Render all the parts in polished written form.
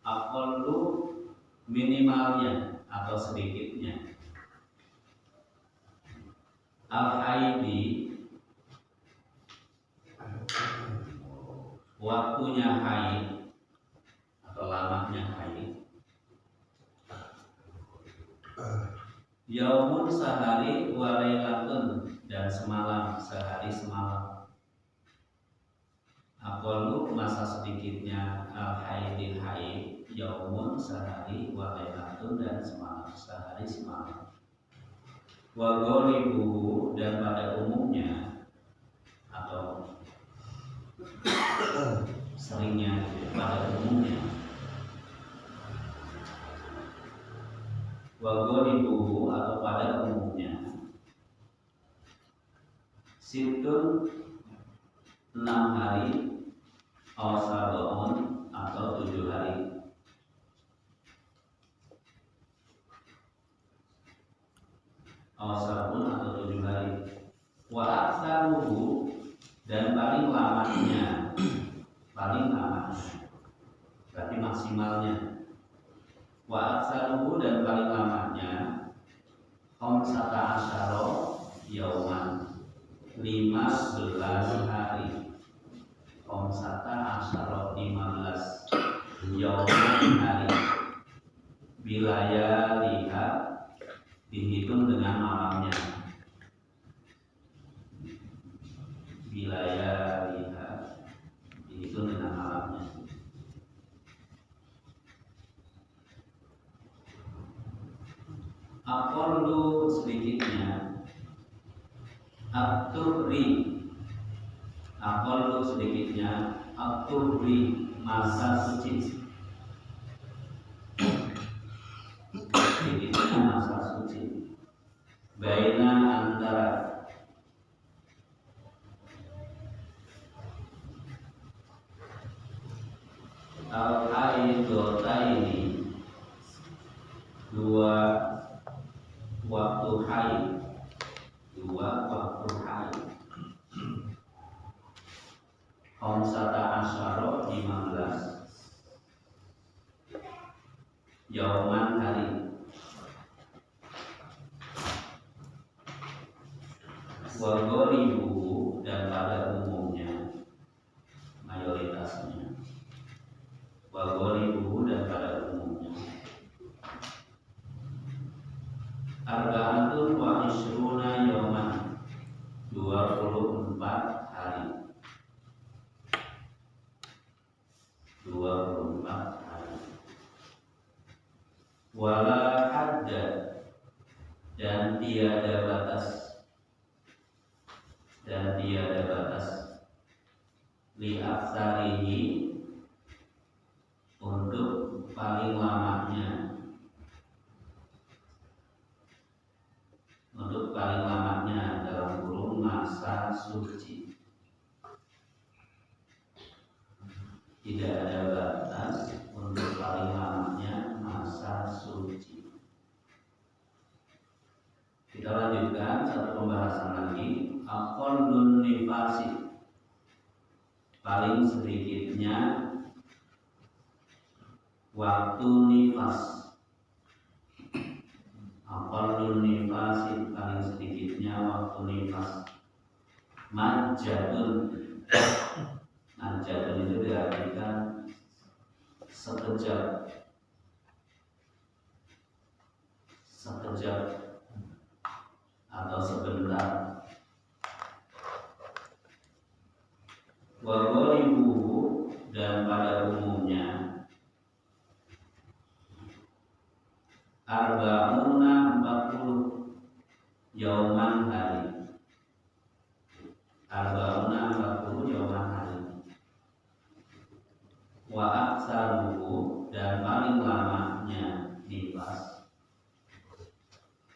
aqallu minimalnya atau sedikitnya. Al-haidi waktunya haid atau lamanya haid. Yaumun sehari walailatun dan semalam sehari semalam. Aqallu masa sedikitnya al-haidil haid yaumun sehari walailatun dan semalam sehari semalam. Wa ghalibuhu dan pada umumnya atau seringnya pada umumnya. Wa ghalibuhu atau pada umumnya. Situn 6 hari awasadoon atau 7 hari. Awasarun atau 7 hari. Wa aktsaruhu dan paling lamanya, berarti maksimalnya. Wa aktsaruhu dan paling lamanya khamsata asyara yauman 15 hari. Khamsata asyara 15 yauman hari. Bilaya lihat dihitung dengan malamnya. Wilayah lihat dihitung dengan malamnya. Aqallu sedikitnya. At-tuhri aqallu sedikitnya. At-tuhri masa suci. Sedikitnya masa suci. Baina antara al-haidotaini dua waktu haid. Khamsata asyara 15 yauman hari. Wa ghalibuhu dan pada umumnya, mayoritasnya. Wa ghalibuhu dan pada umumnya. Arba'atun wa ishruna yauman 24 hari. 24 hari. Wala hadda dan tiada batas. Li aksarihi untuk paling lamanya. Untuk paling lamanya dalam kurung masa suci. Tidak ada batas untuk paling lamanya masa suci. Kita lanjutkan satu pembahasan lagi. Aqallun nifasi, paling sedikitnya waktu nifas. Aqallun nifasi, paling sedikitnya waktu nifas. Majjatun itu diartikan sekejap atau sebentar. Wa ghalibuhu dan pada umumnya arba'una 40 yauman hari. Arba'una 40 yauman hari. Wa aktsaruhu dan paling lamanya nifas.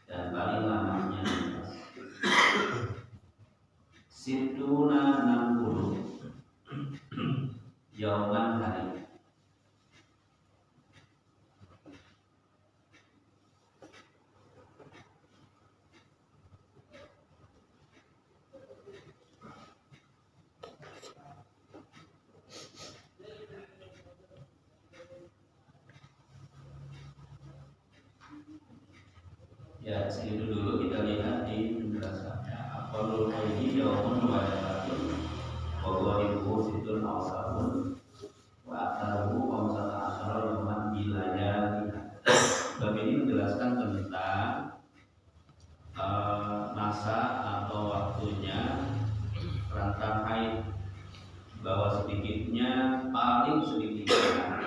Dan paling lamanya nifas. Situna 60 yauman hari. Ya, segitu dulu kita lihat di penjelasannya. Aqallul haidi yaumun wa laylatun wa ghalibuhu sittun aw sab'un wa aktsaruhu khamsata asyara yawman bilayaliha. Bab ini menjelaskan tentang masa atau waktunya rentang haid, bahwa sedikitnya, paling sedikitnya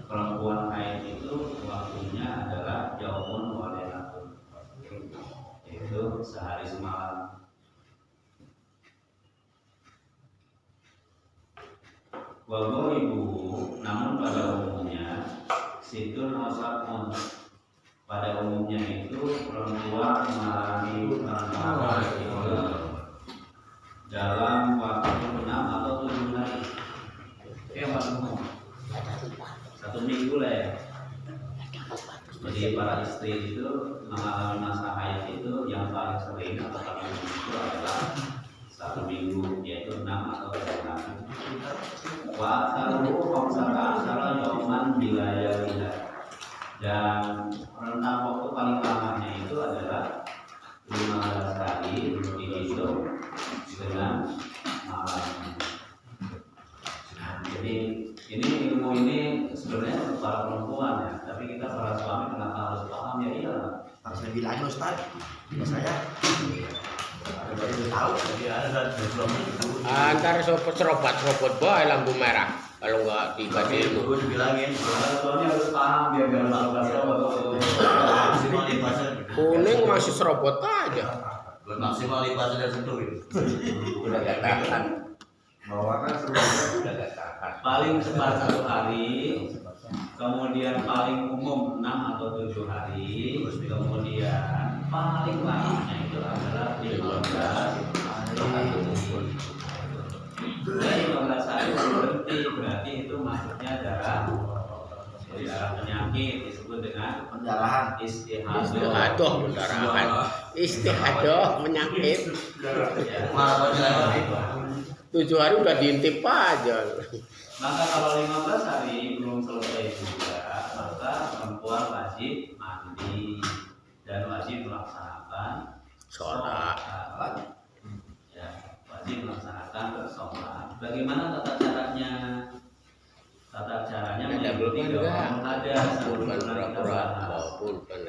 perempuan haid itu waktunya adalah yaumun wa laylatun, yaitu sehari semalam. Wa ghalibuhu, namun pada umumnya situn asapun, pada umumnya itu perempuan mengalami perempuan itu dalam waktu 6 atau 7 hari. Satu minggu lah ya. Jadi para istri itu mengalami masa haid itu yang paling sering atau paling itu adalah 1 minggu, yaitu 6 atau 7 hari. Wa aktsaruhu khamsata asyara yauman bilayaliha, dan rentang waktu paling lamanya itu adalah 15 hari dihitung dengan malam. Nah, jadi ini ilmu ini sebenarnya untuk para perempuan ya, tapi kita para suami kenapa harus paham ya? Iya, harus lebih lagi Ustaz. Saya ada baru tahu, jadi ada belum. Antar serobot bae lampu merah. Kalau nggak dikasih ilmu. Gue dibilangin, suami harus paham biar gak maksimal lipasnya. Kuning masih serobot aja. Maksimal lipasnya dan sentuh itu. Udah gak tahan. Bawakan seru Udah gak tahan. paling cepat 1 hari, kemudian paling umum 6 atau 7 hari, kemudian paling lamanya itu adalah 15 hari. Nah, 15 hari berhenti, berarti itu maksudnya darah, jadi darah penyakit disebut dengan pendarahan. Istihadoh pendarahan. Istihadoh penyakit. Ya. 7 hari udah diintip aja. Maka kalau 15 hari belum selesai juga, maka perempuan wajib mandi dan wajib melaksanakan Sholat. Ya, wajib melaksanakan sholat. Bagaimana tata caranya? Tata caranya mengikuti jawab munadas.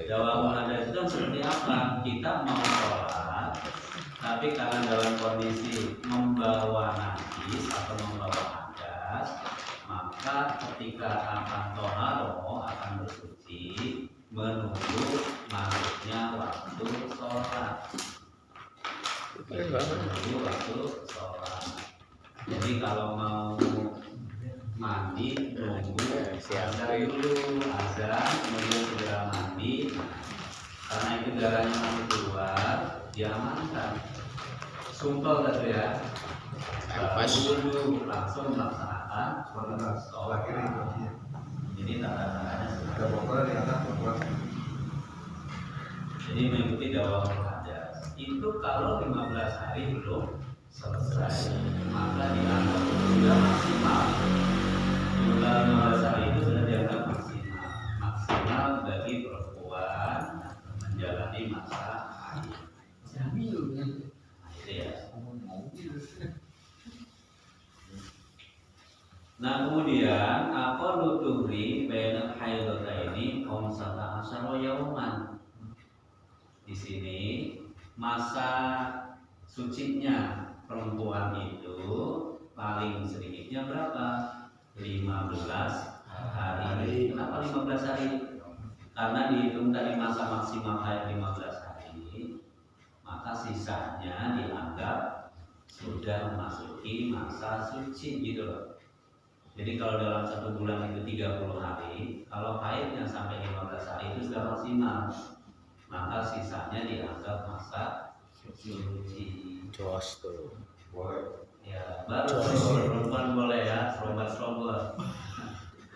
Jawab munadas itu seperti apa? Kita mau sholat, tapi karena dalam kondisi membawa najis atau membawa hadas, maka ketika akan toharoh, akan bersuci, menunggu masuknya waktu sholat. Menunggu waktu sholat. Jadi kalau mau mandi, nunggu azan dulu, azan, kemudian segera mandi. Karena itu darahnya masih keluar, diamankan. Sumpel gitu ya. Dulu langsung melaksanakan sholat. Jadi tata caranya jadi mengikuti dawam hadas. Itu kalau 15 hari belum selesai, maka dianggap sudah maksimal. Jumlah 15 hari itu sudah dianggap maksimal. Maksimal bagi perempuan menjalani masa haid. Nah, kemudian aqallu tuhri bainal haidataini khamsata asyara yauman. Di sini masa sucinya perempuan itu paling sedikitnya berapa? 15 hari. Kenapa 15 hari? Karena dihitung dari masa maksimal haid 15 hari, maka sisanya dianggap sudah memasuki masa suci gitu loh. Jadi kalau dalam 1 bulan itu 30 hari, kalau haidnya sampai 15 hari itu sudah maksimal, maka sisanya dianggap masa suci. Jos tuh. Boleh. Ya, baru perempuan boleh ya, serombat-serombat.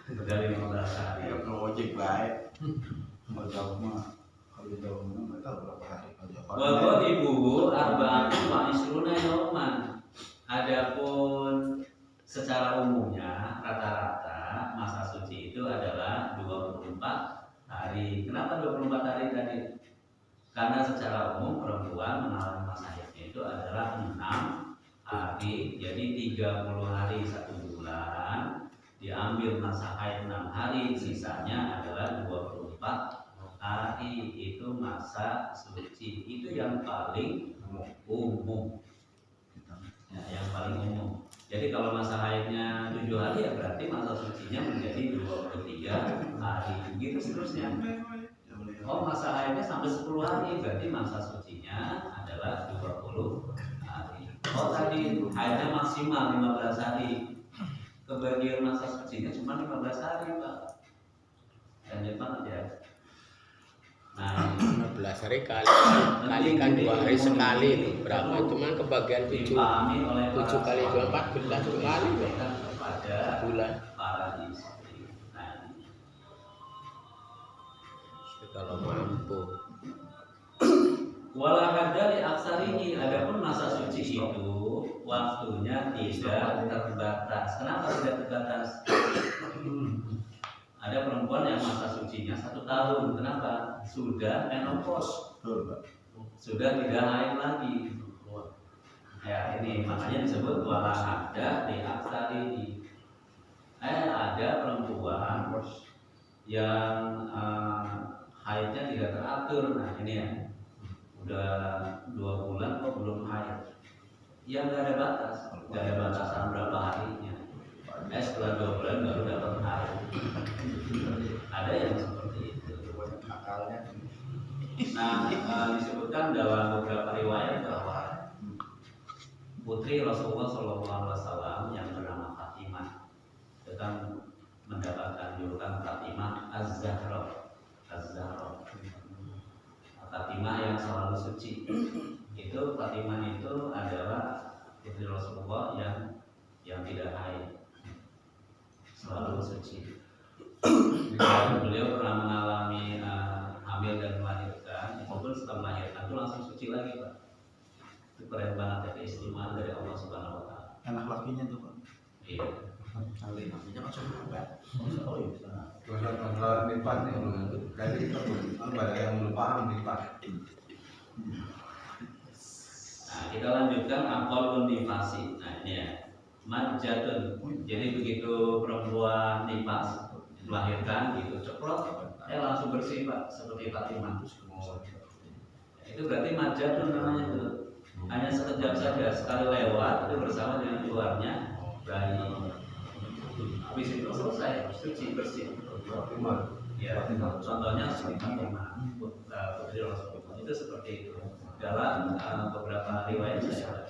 Sudah 15 hari. Ya kalau ojek baik. Kalau jauh mah nggak tahu berapa hari. Wa ibu arba'atun wa isruna yauman. Adapun secara umumnya rata-rata masa suci itu adalah 24 hari. Kenapa 24 hari tadi? Karena secara umum perempuan mengalami masa haidnya itu adalah 6 hari, jadi 30 hari 1 bulan, diambil masa haid 6 hari, sisanya adalah 24 hari, itu masa suci. Itu yang paling umum. Ya, yang paling umum. Jadi kalau masa haidnya 7 hari ya berarti masa sucinya menjadi 23 hari. Begitu seterusnya. Oh, masa haidnya sampai 10 hari, berarti masa sucinya adalah 20 hari. Oh, tadi haidnya maksimal 15 hari. Kebagian masa sucinya cuma 15 hari, Pak. Lanjut banget ya. Nah, 15 hari kalikan 2 hari sekali itu berapa? Cuman kebagian 7 kali 2 14 kali kepada bulan. para istri. Nah, Kalau mampu. Walah ada di aksar ini, adapun masa suci itu waktunya tidak terbatas. Kenapa tidak terbatas? Ada perempuan yang masa sucinya 1 tahun. Kenapa? Sudah menopause, sudah tidak haid lagi. Ya ini makanya disebut walah ada di aksar ini. Ada perempuan yang haidnya tidak teratur. Nah ini ya, udah 2 bulan kok belum haid. Ya nggak ada batas, nggak ada batasan berapa harinya. Setelah 2 bulan baru dapat haid. Ada yang seperti itu. Nah, disebutkan dalam beberapa riwayat bahwa putri Rasulullah SAW yang bernama Fatimah sedang mendapatkan julukan Fatimah Az-Zahra. Fatimah yang selalu suci. Itu Fatimah itu adalah putri Rasulullah yang tidak haid, selalu suci. Dan beliau pernah mengalami hamil dan melahirkan, itu pun setelah melahirkan itu langsung suci lagi, Pak. Itu keren banget ya, keistimewaan dari Allah Subhanahu Wa Taala. Anak lakinya tuh, Pak. Iya. Lakinya kan sudah apa? Oh iya. Masalah lipat nih, jadi kita banyak yang belum paham lipat. Nah, kita lanjutkan aqalun nifasi. Nah, ini ya. Majatun. Jadi begitu perempuan nifas melahirkan gitu ceplok, langsung bersih, Pak, seperti Fatimah. Itu berarti majatun namanya itu. Hanya sekejap saja, sekali lewat itu bersama dengan keluarnya bayi. Habis itu selesai, suci bersih. Ya, contohnya seperti Fatimah, putri Rasulullah. Itu seperti itu. Dalam beberapa riwayat saya.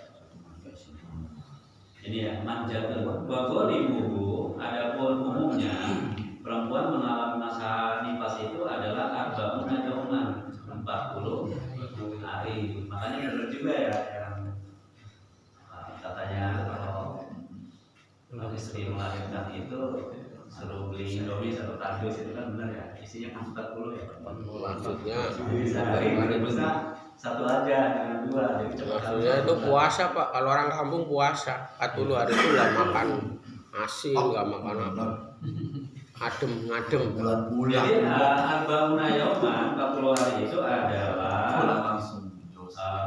Ini ya, manjatun. Bahwa ibu, adapun umumnya perempuan mengalami masa nifas itu adalah arba'un yauman, 40 hari. Makanya benar juga ya yang katanya kalau istri melahirkan itu suruh beli Indomie 1 kardus, itu kan benar ya, isinya kan 40 ya. Maksudnya Bisa bisa 1 aja, jangan 2. Jadi cepat. Maksudnya itu puasa, Pak. Kalau orang kampung puasa 40 hari itu nggak makan nasi, nggak makan apa, ngadem. Jadi arba'una yauman, 40 hari itu adalah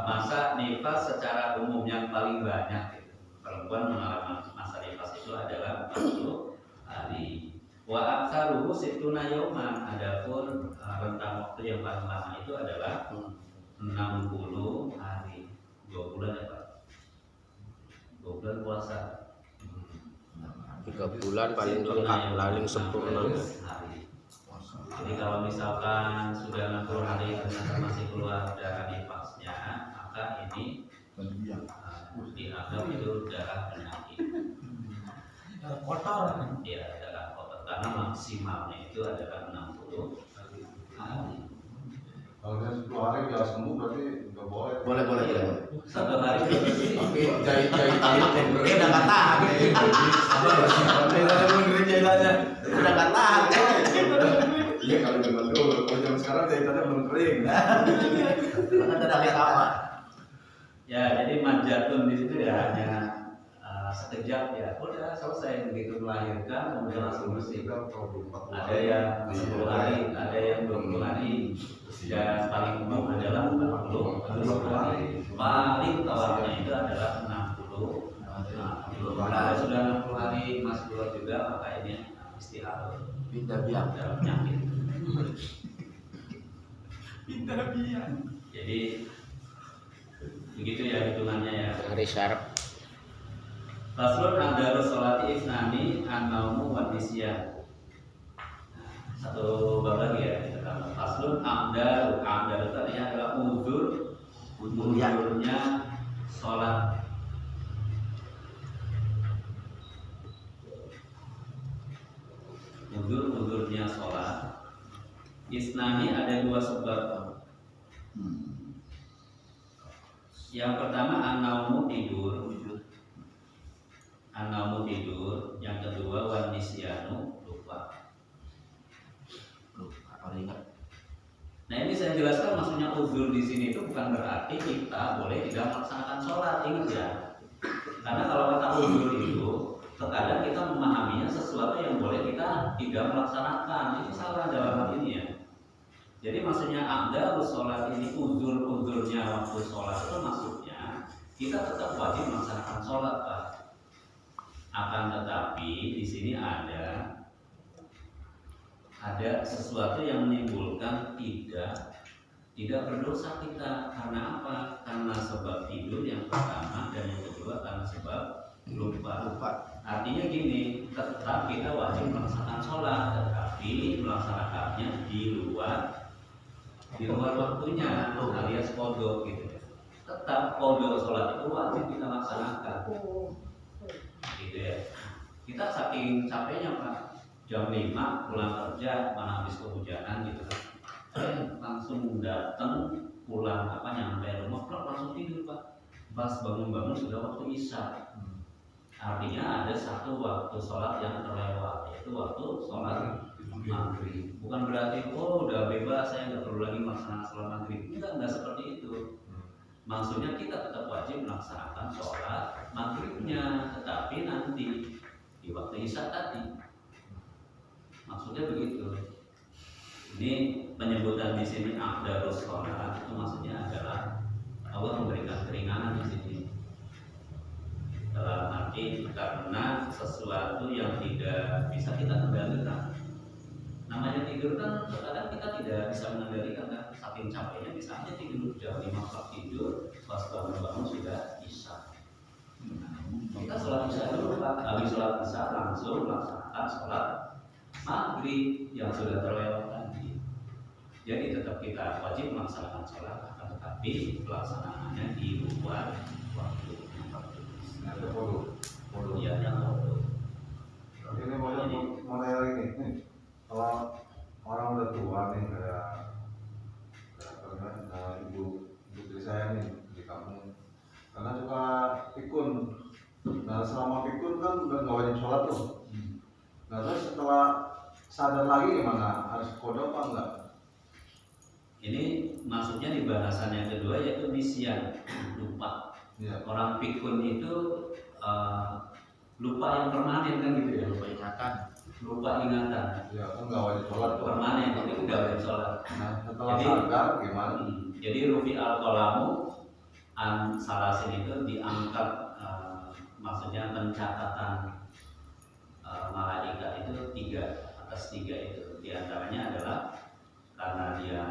masa nifas secara umum yang paling banyak gitu. Perempuan mengalami masa nifas itu adalah 40 hari. Wa aktsaruhu sittuna yauman, adapun rentang waktu yang paling lama itu adalah 60 hari. 2 bulan ya, Pak. 2 bulan puasa. 3 bulan paling lengkap, paling sempurna. Hari. Jadi kalau misalkan sudah 60 hari ternyata masih keluar darah nifasnya, maka ini dianggap itu darah penyakit. Kotor. Ya, darah kotor. Karena maksimalnya itu adalah 60 hari. Kalau dia 10 hari dia sembuh berarti nggak boleh. Boleh. 1 hari bersih. Tapi jahitan belum Dia udah nggak tahan. Belum kering jahitannya. Udah nggak tahan. Iya kalau zaman dulu, kalau zaman sekarang jahitannya belum kering. Karena udah lihat apa? Ya, jadi majatun di situ ya hanya sekejap ya udah selesai, begitu melahirkan kemudian langsung bersih. Problem Ada yang 10 hari, ada yang 20 hari, dan paling umum adalah 40 hari. Paling tawarnya itu adalah 60. Kalau sudah 60 hari masih keluar juga, maka ini istihara Pindah biang. dalam penyakit. Jadi begitu ya hitungannya ya. Hari syarab. Faslun andarus sholati isnani an-naumu wa nisyan. Satu bab lagi ya. Faslun amdaru itu artinya adalah uzurnya sholat. Uzurnya sholat. Isnani ada 2 sebab. Yang pertama an-naumu tidur. An-naumu tidur. Yang kedua wan nisyanu lupa. Apa ingat? Nah ini saya jelaskan maksudnya uzur di sini itu bukan berarti kita boleh tidak melaksanakan sholat, ingat ya. Karena kalau kata uzur itu terkadang kita memahaminya sesuatu yang boleh kita tidak melaksanakan. Itu salah dalam hal ini ya. Jadi maksudnya amdalus sholat ini uzurnya waktu sholat itu maksudnya kita tetap wajib melaksanakan sholat, Pak. Akan tetapi di sini ada sesuatu yang menimbulkan tidak berdosa kita. Karena apa? Karena sebab tidur yang pertama, dan yang kedua karena sebab lupa. Artinya gini, tetap kita wajib melaksanakan sholat, tetapi melaksanakannya di luar waktunya, alias qadha gitu. Tetap qadha sholat itu wajib kita laksanakan. Gitu ya. Kita saking capeknya Pak, jam 5 pulang kerja, mana habis kehujanan gitu kan, langsung datang pulang nyampe rumah langsung tidur Pak. Pas bangun sudah waktu isya. Artinya ada satu waktu sholat yang terlewat, yaitu waktu sholat maghrib. Bukan berarti udah bebas, saya nggak perlu lagi melaksanakan sholat maghrib. Enggak seperti itu. Maksudnya kita tetap wajib melaksanakan sholat maghribnya, tetapi nanti di waktu isya tadi. Maksudnya begitu. Ini penyebutan di sini amdarus sholat itu maksudnya adalah Allah memberikan keringanan di sini. Dalam arti karena sesuatu yang tidak bisa kita kendalikan. Namanya tidur kan terkadang kita tidak bisa mengendalikan kan, saking capeknya misalnya tidur jam 5 tidur, pas bangun sudah isya. Kita sholat isya dulu Pak, habis sholat isya langsung melaksanakan sholat maghrib yang sudah terlewat tadi. Jadi tetap kita wajib melaksanakan sholat, akan tetapi pelaksanaannya di luar waktu. ada polo. Iya, yang waktu. Ini mau nanya lagi nih. Kalau orang udah tua nih kayak ibu istri saya nih di kampung, karena suka pikun. Nah selama pikun kan udah nggak wajib sholat tuh. Nah terus setelah sadar lagi gimana? Harus qadha apa enggak? Ini maksudnya di bahasan yang kedua yaitu nisyan, lupa. Iya. Orang pikun itu lupa yang permanen kan gitu ya. Lupa ingatan. Ya kan nggak wajib sholat tuh. Permanen itu nggak wajib sholat. Nah setelah Jadi, sadar gimana? Jadi rufi al-qalamu an salasin itu diangkat, maksudnya pencatatan malaikat itu 3 atas 3 itu. Di antaranya adalah karena dia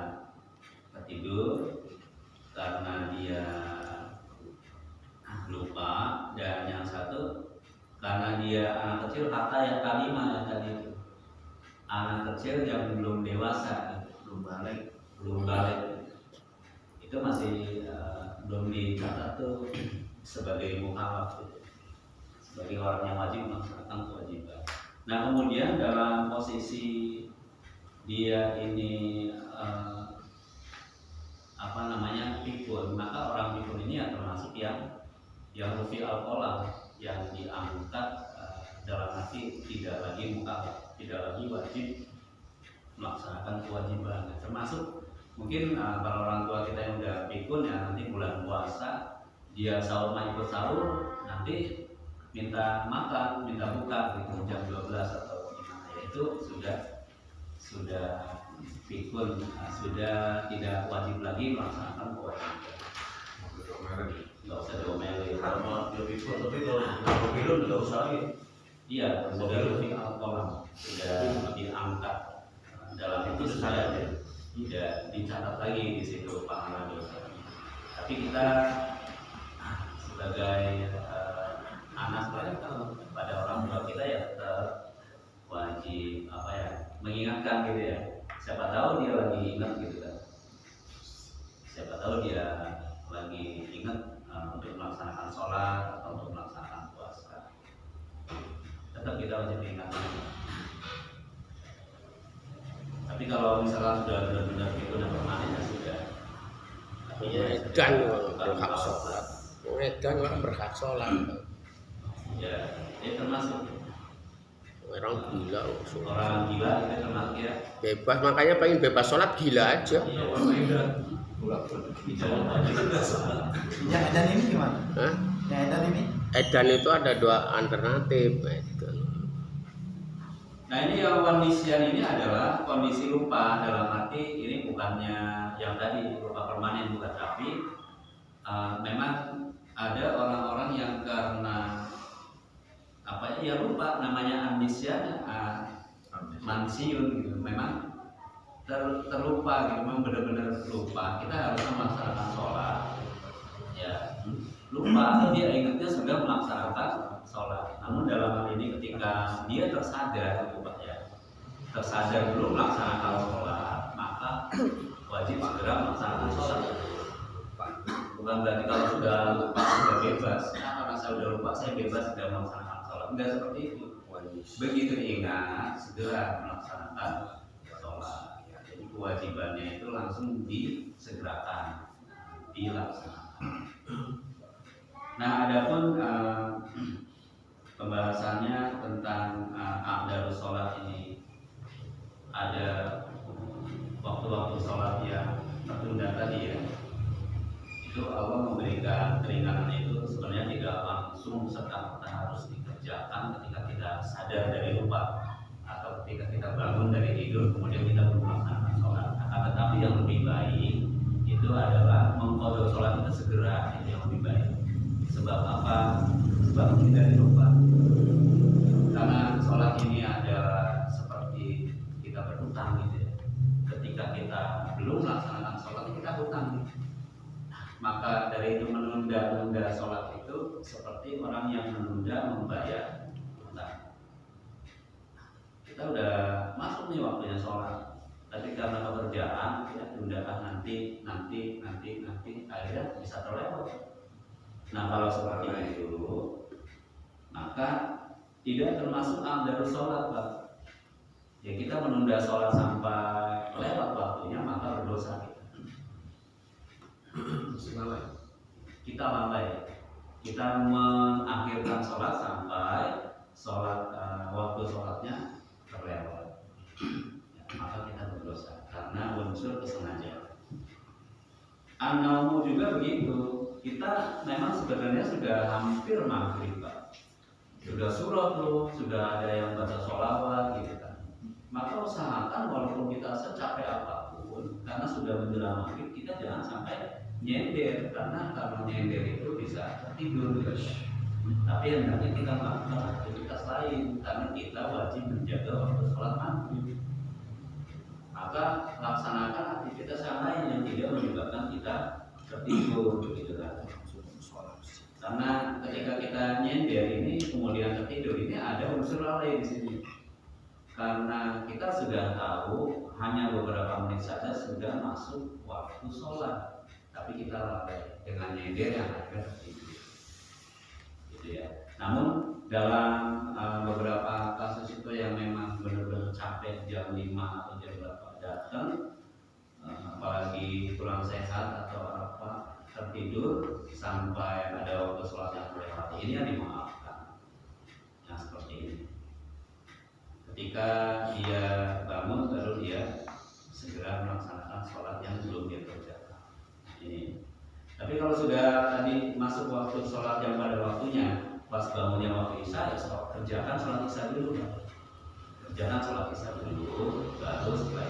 tertidur, karena dia lupa, dan yang satu karena dia anak kecil kata yang kalimah yang tadi itu, anak kecil yang belum dewasa, belum balik itu masih belum dicatat tuh sebagai mukallaf, sebagai orang yang wajib melaksanakan kewajiban. Nah kemudian dalam posisi dia ini pikun, maka orang pikun ini ya termasuk yang rufi al-qalam, yang diangkat dalam arti tidak lagi mukallaf, tidak lagi wajib melaksanakan kewajiban. Termasuk mungkin para orang tua kita yang udah pikun ya, nanti bulan puasa dia sahur ikut sahur, nanti minta makan, minta buka gitu jam 12 atau gimana ya itu sudah pikun, sudah tidak wajib lagi melaksanakan kewajiban. Nggak usah diomelin. Sama lebih pun, tapi kalau pemilu nggak usah ya. Iya, sudah lebih alkohol, sudah lebih angkat dalam itu sudah tidak dicatat lagi di situ pahala dosa. Tapi kita sebagai anak pada orang tua kita ya tetap wajib mengingatkan gitu ya. Siapa tahu dia lagi ingat gitu kan. Siapa tahu dia lagi ingat untuk melaksanakan sholat atau untuk melaksanakan puasa. Tetap kita wajib ingatkan. Tapi kalau misalnya sudah benar-benar itu dan permanen ya sudah. Edan berhak sholat. Edan orang berhak sholat. Ya, ini termasuk Orang gila loh. orang gila itu termasuk ya. Bebas, makanya pengen bebas sholat gila aja. Iya, tidak. Yang edan ini gimana? Hah? Yang edan ini? Edan itu ada dua alternatif. Edan. Nah ini yang kondisian ini adalah kondisi lupa, dalam arti ini bukannya yang tadi lupa permanen bukan, tapi memang ada orang-orang yang karena lupa, namanya amnesia, mansiun gitu, memang terlupa gitu, memang benar-benar lupa. Kita harus melaksanakan sholat ya, lupa, dia ingatnya sudah melaksanakan sholat, namun dalam hal ini ketika dia tersadar lupa ya, tersadar belum melaksanakan sholat, maka wajib segera melaksanakan sholat. Bukan berarti kalau sudah lupa sudah bebas, nah, karena saya sudah lupa saya bebas sudah melaksanakan sholat, enggak seperti itu. Begitu ingat segera melaksanakan sholat ya. Jadi kewajibannya itu langsung disegerakan, dilaksanakan. Nah, adapun pembahasannya tentang aqdarus sholat ini, ada waktu-waktu sholat yang tertunda tadi ya, itu Allah memberikan keringanan itu sebenarnya tidak langsung serta-merta harus dikerjakan ketika kita sadar dari lupa atau ketika kita bangun dari tidur kemudian kita belum melaksanakan sholat. Akan tetapi yang lebih baik itu adalah mengqadha sholat itu segera, itu yang lebih baik. Sebab apa? Sebab menghindari lupa. Karena sholat ini adalah seperti kita berhutang gitu ya. Ketika kita belum melaksanakan sholat kita hutang. Maka dari itu menunda sholat itu seperti orang yang menunda membayar hutang. Kita udah masuk nih waktunya sholat, tapi karena pekerjaan kita tundakan nanti, akhirnya bisa terlewat. Nah kalau seperti itu, maka tidak termasuk aqdarus sholat, Pak. Ya kita menunda sholat sampai lewat waktunya, maka berdosa kita. Kita lalai, kita mengakhirkan sholat sampai sholat waktu sholatnya terlewat, ya, maka kita berdosa karena unsur kesengajaan. An-naumu juga begitu. Kita memang sebenarnya sudah hampir maghrib, Pak. Sudah surah tuh, sudah ada yang baca sholawat gitu kan. Maka usahakan walaupun kita secapek apapun, karena sudah menjelang maghrib, kita jangan sampai nyender, karena kalau nyender itu bisa tertidur guys. Tapi hendaknya kita melakukan aktivitas lain karena kita wajib menjaga waktu sholat maghrib. Maka laksanakan aktivitas yang lain yang tidak menyebabkan kita tertidur gitu kan. Karena ketika kita nyender ini kemudian tertidur, ini ada unsur lalai di sini. Karena kita sudah tahu hanya beberapa menit saja sudah masuk waktu sholat, tapi kita lalai dengan nyender yang akhirnya tertidur, gitu ya. Namun dalam beberapa kasus itu yang memang benar-benar capek jam 5 atau jam berapa datang, apalagi kurang sehat atau apa tertidur sampai ada waktu sholat yang melewati, ini yang dimaafkan. Yang seperti ini, ketika dia bangun baru dia segera melaksanakan sholat yang belum dia kerjakan. Ini. Tapi kalau sudah tadi masuk waktu sholat yang pada waktunya, pas bangunnya waktu isya ya kerjakan sholat isya dulu, Pak. Kerjakan sholat isya dulu, baru setelah